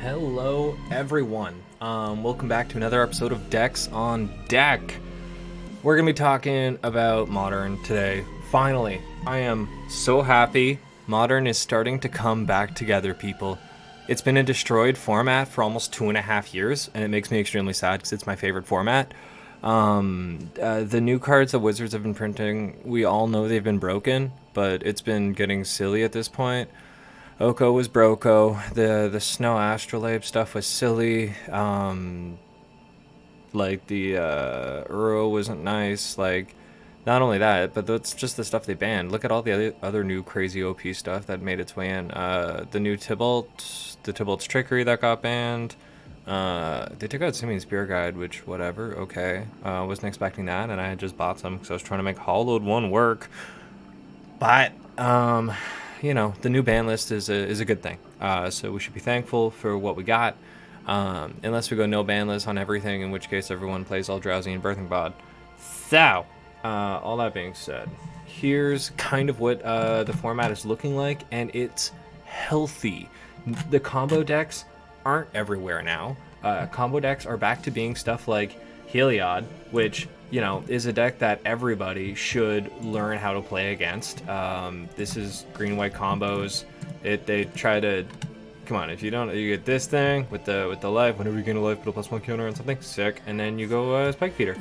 Hello, everyone. Welcome back to another episode of Decks on Deck. We're going to be talking about Modern today. Finally, I am so happy Modern is starting to come back together, people. It's been a destroyed format for almost 2.5 years, and it makes me extremely sad because it's my favorite format. The new cards that Wizards have been printing, we all know they've been broken, but it's been getting silly at this point. Oko was broco. The Snow Astrolabe stuff was silly. Like the Uro wasn't nice. Like, not only that, but that's just the stuff they banned. Look at all the other new crazy OP stuff that made its way in. The new Tybalt's Trickery that got banned. They took out Simian Spear Guide, which whatever, okay. Wasn't expecting that, and I had just bought some because I was trying to make Hollowed 1 work. But the new ban list is a good thing. So we should be thankful for what we got. Unless we go no ban list on everything, in which case everyone plays all drowsy and birthing bod. So, all that being said, here's kind of what the format is looking like, and it's healthy. The combo decks aren't everywhere now. Combo decks are back to being stuff like Heliod, which is a deck that everybody should learn how to play against. This is green-white combos. They try to, come on, if you don't, you get this thing with the life. Whenever you gain a life, put a +1 counter on something sick, and then you go Spike Feeder.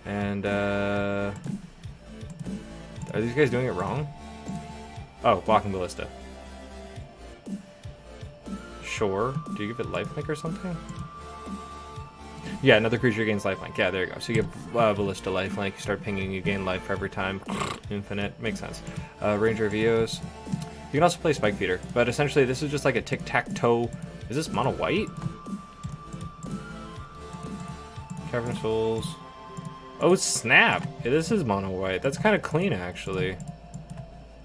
And are these guys doing it wrong? Oh, Walking Ballista. Sure. Do you give it lifelink or something? Yeah, another creature gains lifelink. Yeah, there you go. So you get Ballista lifelink. You start pinging, you gain life for every time. Infinite. Makes sense. Ranger of Eos. You can also play Spike Feeder, but essentially this is just like a tic-tac-toe. Is this mono white? Cavern of Souls. Oh, snap! This is mono white. That's kind of clean, actually.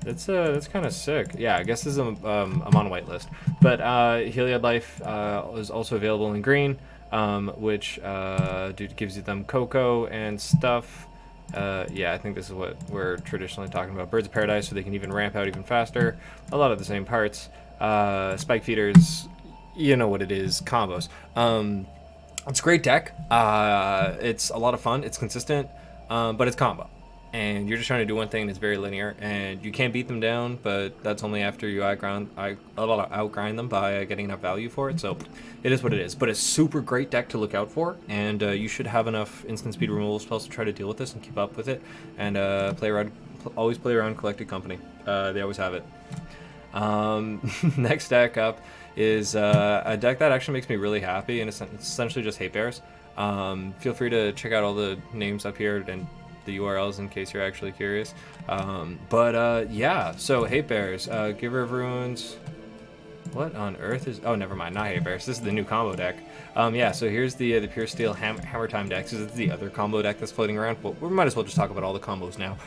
That's kind of sick. Yeah, I guess this is a mono white list. But Heliod Life is also available in green. Which gives you them cocoa and stuff. Yeah, I think this is what we're traditionally talking about. Birds of Paradise, so they can even ramp out even faster. A lot of the same parts. Spike Feeders, you know what it is. Combos. It's a great deck. It's a lot of fun. It's consistent, but it's combo. And you're just trying to do one thing that's very linear, and you can't beat them down, but that's only after you outgrind them by getting enough value for it. So it is what it is. But it's a super great deck to look out for, and you should have enough instant speed removal spells to try to deal with this and keep up with it. And always play around Collected Company. They always have it. Next deck up is a deck that actually makes me really happy, and it's essentially just Hate Bears. Feel free to check out all the names up here and the URLs in case you're actually curious. Yeah, so Hate Bears, Giver of Runes. What on earth is... Oh, never mind, not Hate Bears. This is the new combo deck. Yeah, so here's the Pure Steel Hammer Time deck. This is the other combo deck that's floating around. Well, we might as well just talk about all the combos now.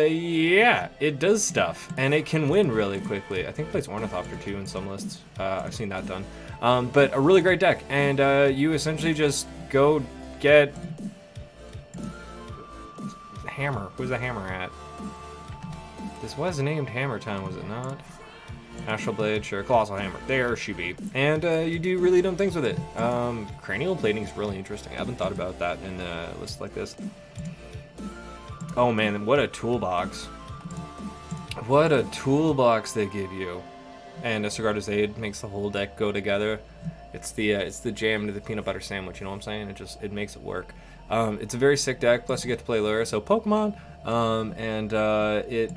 Yeah, it does stuff, and it can win really quickly. I think it plays Ornithopter too in some lists. I've seen that done. But a really great deck, and you essentially just go get... Hammer. Who's the hammer at? This was named Hammer Time, was it not? Astral Blade, sure. Colossal Hammer. There she be. And you do really dumb things with it. Cranial Plating is really interesting. I haven't thought about that in a list like this. Oh man, what a toolbox. What a toolbox they give you. And a Sigarda's Aid makes the whole deck go together. It's the jam to the peanut butter sandwich, you know what I'm saying? It makes it work. It's a very sick deck, plus you get to play Lure, so Pokemon,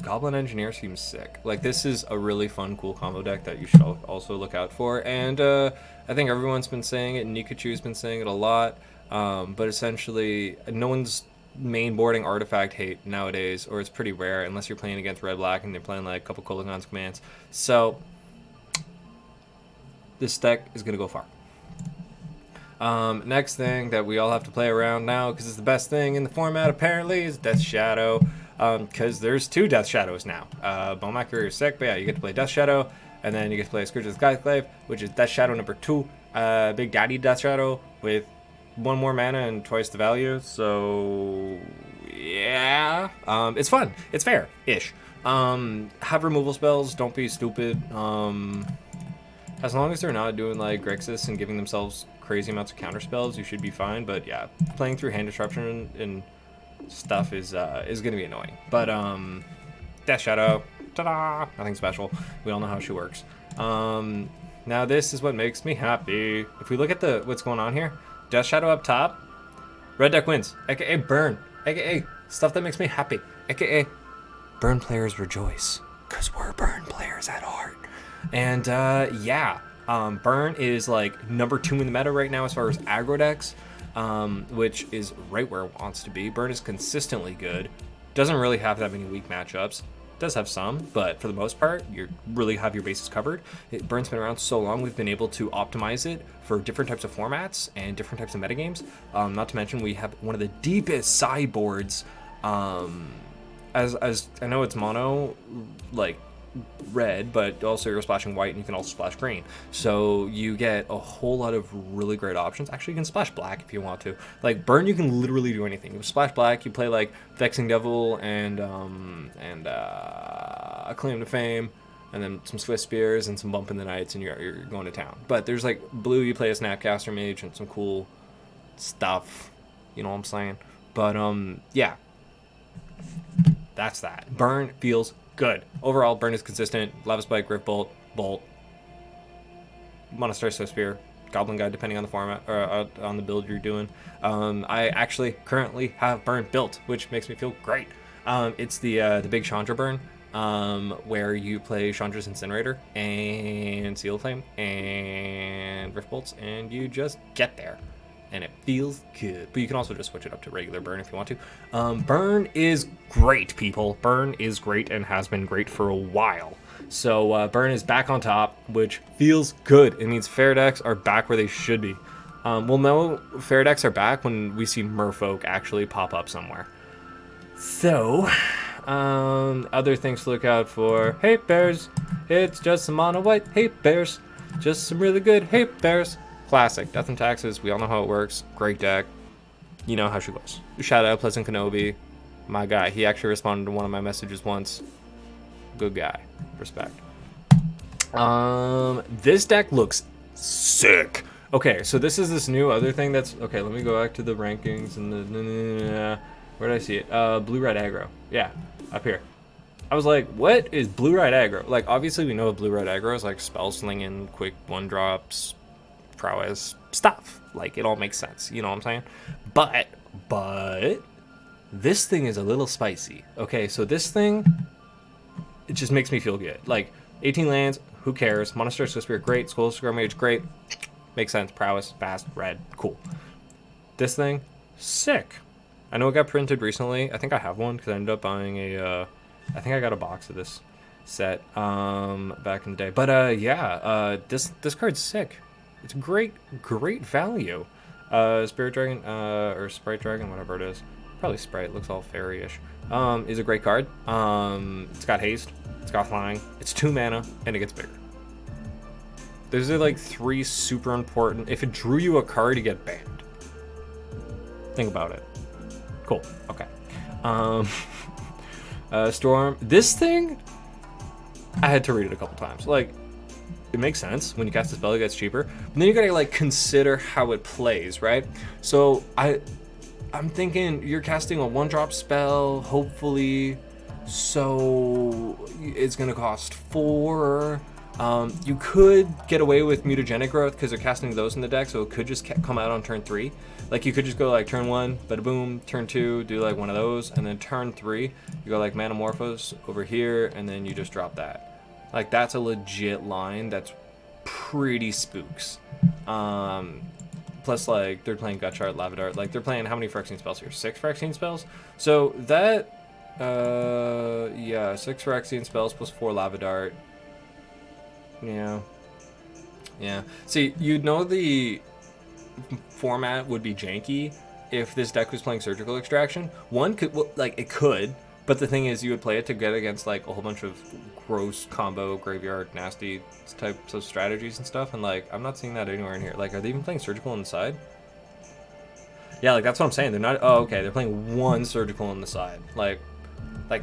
Goblin Engineer seems sick. Like, this is a really fun, cool combo deck that you should also look out for, and I think everyone's been saying it, and Nikachu's been saying it a lot, but essentially, no one's main boarding Artifact Hate nowadays, or it's pretty rare, unless you're playing against Red-Black and they're playing, like, a couple Kolaghan's commands. So, this deck is going to go far. Next thing that we all have to play around now, because it's the best thing in the format apparently, is Death Shadow. Because there's 2 Death Shadows now. Bomac Courier is sick, but yeah, you get to play Death Shadow, and then you get to play Scourge of the Skyclave, which is Death Shadow number 2. Big Daddy Death Shadow with 1 more mana and twice the value. So yeah, it's fun. It's fair-ish. Have removal spells. Don't be stupid. As long as they're not doing like Grixis and giving themselves crazy amounts of counter spells, you should be fine. But yeah, playing through hand disruption and stuff is gonna be annoying. But Death Shadow, ta-da! Nothing special. We all know how she works. Now this is what makes me happy. If we look at what's going on here, Death Shadow up top, red deck wins, aka burn, aka stuff that makes me happy, aka burn players rejoice, cause we're burn players at heart. And yeah, burn is like number 2 in the meta right now as far as aggro decks, which is right where it wants to be. Burn is consistently good. Doesn't really have that many weak matchups. Does have some, but for the most part, you really have your bases covered. Burn's been around so long, we've been able to optimize it for different types of formats and different types of metagames. Not to mention, we have one of the deepest sideboards. As I know it's mono, like red, but also you're splashing white and you can also splash green, so you get a whole lot of really great options. Actually, you can splash black if you want to. Like burn, you can literally do anything. You splash black, you play like Vexing Devil and a Claim to Fame, and then some Swift Spears and some Bump in the Nights, and you're going to town. But there's like blue, you play a Snapcaster Mage and some cool stuff, you know what I'm saying? But yeah, that's that. Burn feels good. Overall, burn is consistent. Lava Spike, Griff Bolt, Bolt, Monastery Swift Spear, Goblin Guide, depending on the format or on the build you're doing. I actually currently have burn built, which makes me feel great. It's the big Chandra burn, where you play Chandra's Incinerator and Seal Flame and Griff Bolts, and you just get there. And it feels good. But you can also just switch it up to regular burn if you want to. Burn is great, people. Burn is great and has been great for a while. So burn is back on top, which feels good. It means fair decks are back where they should be. We'll know fair decks are back when we see Merfolk actually pop up somewhere. So, other things to look out for. Hate bears. It's just some mono white hate bears. Just some really good hate bears. Classic. Death and Taxes. We all know how it works. Great deck. You know how she goes. Shout out Pleasant Kenobi. My guy. He actually responded to one of my messages once. Good guy. Respect. This deck looks sick. Okay, so this is this new other thing that's... Okay, let me go back to the rankings and the... Where did I see it? Blue-red aggro. Yeah, up here. I was like, what is blue-red aggro? Like, obviously we know what blue-red aggro is, like spell slinging, quick one-drops, prowess stuff. Like, it all makes sense, you know what I'm saying? But this thing is a little spicy. Okay, so this thing, it just makes me feel good. Like, 18 lands, who cares? Monastery Swift Spear, great. Skull Scar Mage, great. Makes sense. Prowess, fast, red, cool. This thing, sick. I know it got printed recently. I think I have one because I ended up buying a I think I got a box of this set back in the day. But yeah, this card's sick. It's great value. Spirit Dragon or Sprite Dragon, whatever it is. Probably Sprite, looks all fairy-ish. Is a great card. It's got haste, it's got flying, it's 2 mana, and it gets bigger. Those are like 3 super important. If it drew you a card, you get banned. Think about it. Cool. Okay. Storm. This thing, I had to read it a couple times. Like, it makes sense. When you cast a spell, it gets cheaper. But then you gotta like consider how it plays, right? So I'm thinking you're casting a 1-drop spell, hopefully. So it's gonna cost 4. You could get away with Mutagenic Growth because they're casting those in the deck, so it could just come out on turn 3. Like, you could just go like turn 1, bada boom, turn 2, do like one of those, and then turn 3, you go like Manamorphose over here, and then you just drop that. Like, that's a legit line that's pretty spooks. Plus, like, they're playing Gutshard, Lavadart. Like, they're playing how many Phyrexian spells here? 6 Phyrexian spells? So that, yeah, 6 Phyrexian spells plus 4 Lavadart. Yeah. See, you'd know the format would be janky if this deck was playing Surgical Extraction. One could, well, like, it could, but the thing is, you would play it to get against like a whole bunch of gross combo graveyard nasty types of strategies and stuff. And like, I'm not seeing that anywhere in here. Like, are they even playing Surgical on the side? Yeah, like that's what I'm saying. They're not. Oh, okay. They're playing 1 Surgical on the side. Like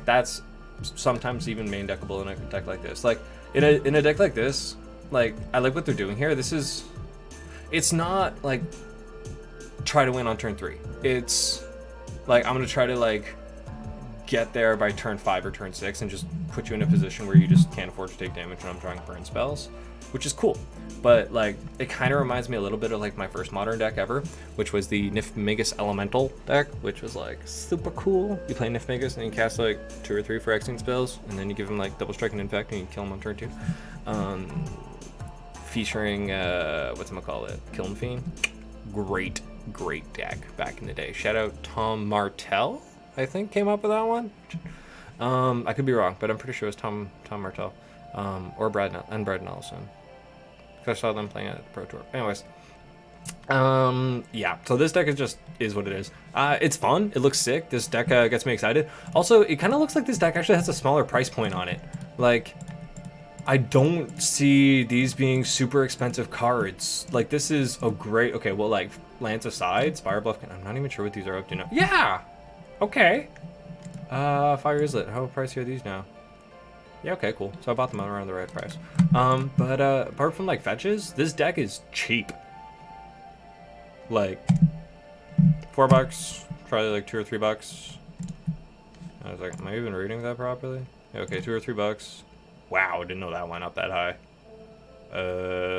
that's sometimes even main deckable in a deck like this. Like in a deck like this, like, I like what they're doing here. It's not like try to win on turn 3. It's like I'm gonna try to like get there by turn 5 or turn 6 and just put you in a position where you just can't afford to take damage when I'm drawing burn spells, which is cool. But like, it kind of reminds me a little bit of like my first modern deck ever, which was the Nifmagus Elemental deck, which was like super cool. You play Nifmagus and you cast like 2 or 3 Phyrexian spells, and then you give him like double strike and infect, and you kill him on turn 2. Featuring whatchamacallit, Kiln Fiend. Great deck back in the day. Shout out Tom Martell, I think, came up with that one. I could be wrong, but I'm pretty sure it was Tom Martell, or Brad Nelson. Because I saw them playing at the Pro Tour. Anyways, yeah. So this deck is what it is. It's fun. It looks sick. This deck gets me excited. Also, it kind of looks like this deck actually has a smaller price point on it. Like, I don't see these being super expensive cards. Like, this is a great. Okay, well, like, Lance aside, Spire Bluff. I'm not even sure what these are up to now. Yeah. Okay. Fire Islet. How pricey are these now? Yeah, okay, cool. So I bought them around the right price. But apart from like fetches, this deck is cheap. Like $4, probably like $2 or $3. I was like, am I even reading that properly? Yeah, okay, $2 or $3. Wow, I didn't know that went up that high.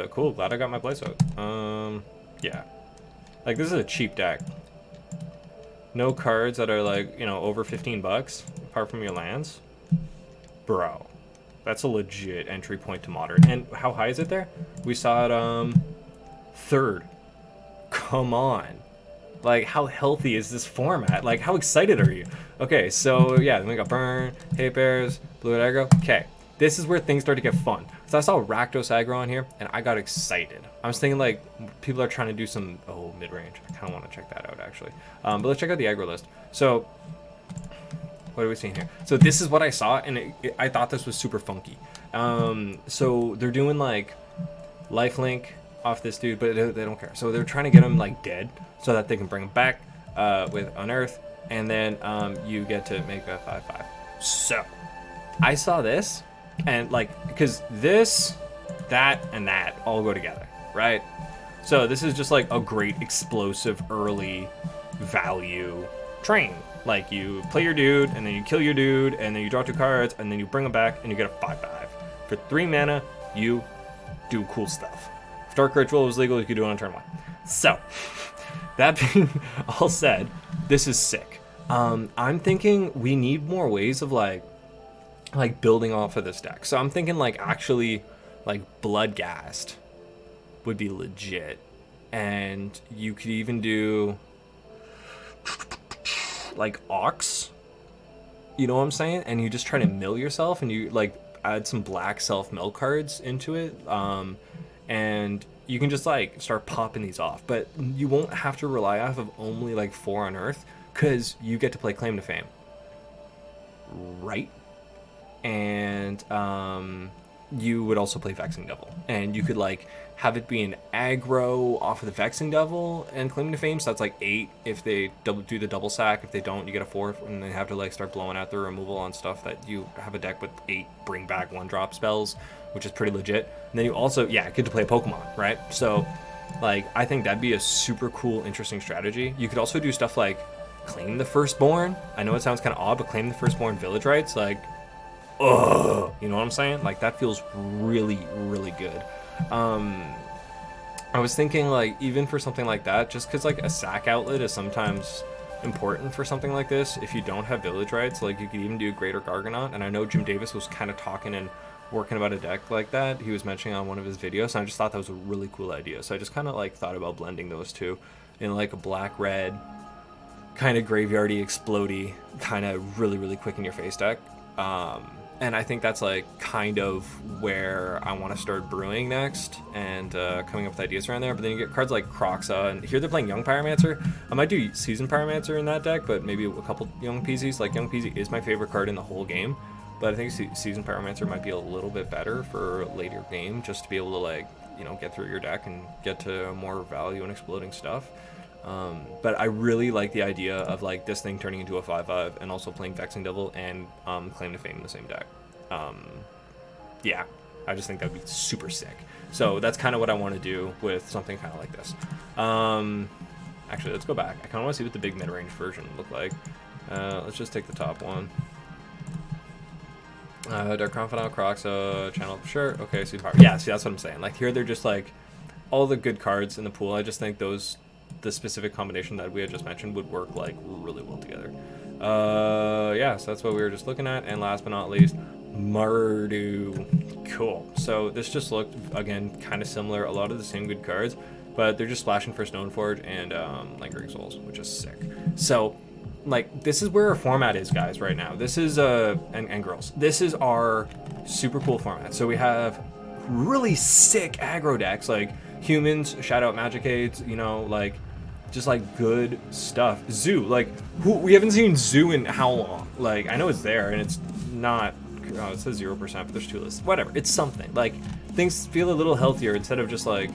Cool. Glad I got my place out. Yeah, like this is a cheap deck. No cards that are like, you know, over $15 apart from your lands. Bro, that's a legit entry point to modern. And how high is it there? We saw it 3rd. Come on. Like, how healthy is this format? Like, how excited are you? Okay, so yeah, then we got Burn, Hate Bears, Blue Aggro. Okay, this is where things start to get fun. So I saw Rakdos aggro on here, and I got excited. I was thinking like people are trying to do some mid-range. I kind of want to check that out actually. But let's check out the aggro list. So what are we seeing here? So this is what I saw, and I thought this was super funky. So they're doing like lifelink off this dude, but they don't care. So they're trying to get him like dead so that they can bring him back with Unearth, and then you get to make a 5/5. So I saw this, and like, because this, that, and that all go together, right? So this is just like a great explosive early value train. Like, you play your dude, and then you kill your dude, and then you draw 2 cards, and then you bring them back, and you get a 5/5. For 3 mana, you do cool stuff. If Dark Ritual was legal, you could do it on turn 1. So, that being all said, this is sick. I'm thinking we need more ways of like building off of this deck. So I'm thinking like actually like Bloodghast would be legit, and you could even do like Ox, you know what I'm saying? And you just try to mill yourself, and you like add some black self-mill cards into it, and you can just like start popping these off. But you won't have to rely off of only like 4 on Earth, because you get to play Claim to Fame, right? And you would also play Vexing Devil, and you could like have it be an aggro off of the Vexing Devil and Claim to Fame. So that's like 8 if they do the double sack. If they don't, you get a 4, and they have to like start blowing out the removal on stuff that you have a deck with 8 bring back 1-drop spells, which is pretty legit. And then you also get to play Pokemon, right? So like, I think that'd be a super cool, interesting strategy. You could also do stuff like Claim the Firstborn. I know it sounds kind of odd, but Claim the Firstborn Village Rights, like, ugh, you know what I'm saying? Like, that feels really, really good. I was thinking like, even for something like that, just because like a sack outlet is sometimes important for something like this, if you don't have Village Rights, like you could even do Greater Garganaut. And I know Jim Davis was kind of talking and working about a deck like that. He was mentioning on one of his videos, and I just thought that was a really cool idea. So I just kind of like thought about blending those two in like a black-red kind of graveyardy, explodey, kind of really, really quick in your face deck. And I think that's like kind of where I want to start brewing next, and coming up with ideas around there. But then you get cards like Croxa, and here they're playing Young Pyromancer. I might do Seasoned Pyromancer in that deck, but maybe a couple Young Peasies. Like, Young Peasy is my favorite card in the whole game, but I think Seasoned Pyromancer might be a little bit better for later game, just to be able to like, you know, get through your deck and get to more value and exploding stuff. But I really like the idea of like this thing turning into a 5/5 and also playing Vexing Devil and Claim to Fame in the same deck. Yeah, I just think that would be super sick. So that's kind of what I want to do with something kind of like this. Actually, let's go back. I kind of want to see what the big mid-range version looked like. Let's just take the top one. Dark Confidant, Crocs, Channel, sure. Okay, Sweet Power. Yeah, see, that's what I'm saying. Like, here they're just like all the good cards in the pool. I just think those, the specific combination that we had just mentioned would work like really well together. Yeah, so that's what we were just looking at. And last but not least, Mardu. Cool. So this just looked, again, kind of similar. A lot of the same good cards, but they're just splashing for Stoneforge and Lingering Souls, which is sick. So, like, this is where our format is, guys, right now. This is, and girls, this is our super cool format. So we have really sick aggro decks, like humans, shout out Magicades, you know, like, just like good stuff. Zoo, like, we haven't seen Zoo in how long? Like, I know it's there and it's not, oh, it says 0%, but there's 2 lists. Whatever, it's something. Like, things feel a little healthier instead of just like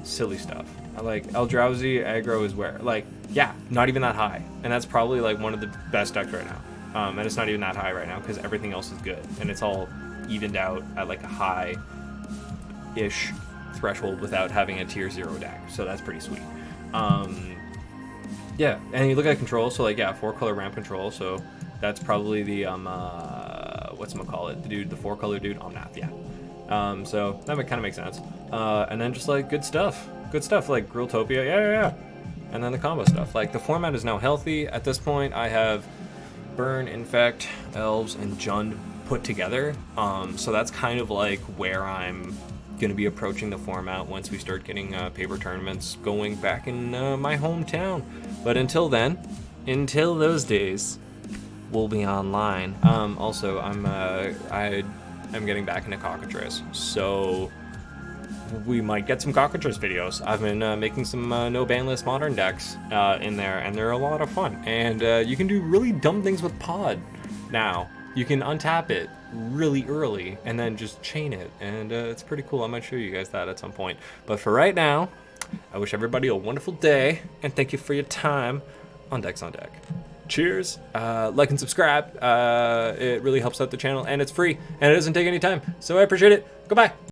silly stuff. I like Eldrazi aggro is where, like, yeah, not even that high, and that's probably like one of the best decks right now. And it's not even that high right now because everything else is good, and it's all evened out at like a high-ish threshold without having a tier 0 deck. So that's pretty sweet. Yeah, and you look at control. So like, yeah, 4-color ramp control. So that's probably the whatchamacallit, the dude, the 4-color dude, Omnath. Yeah. So that kind of makes sense. And then just like good stuff like Grilltopia, yeah. And then the combo stuff. Like, the format is now healthy. At this point, I have Burn, Infect, Elves, and Jund put together. So that's kind of like where I'm going to be approaching the format once we start getting paper tournaments going back in my hometown. But until then, until those days, we'll be online. Also, I'm getting back into Cockatrice, so we might get some Cockatrice videos. I've been making some no ban list modern decks in there, and they're a lot of fun. And you can do really dumb things with Pod now. You can untap it really early and then just chain it, and it's pretty cool. I might show you guys that at some point. But for right now, I wish everybody a wonderful day, and thank you for your time on Decks on Deck. Cheers. Like and subscribe. It really helps out the channel, and it's free, and it doesn't take any time, so I appreciate it. Goodbye.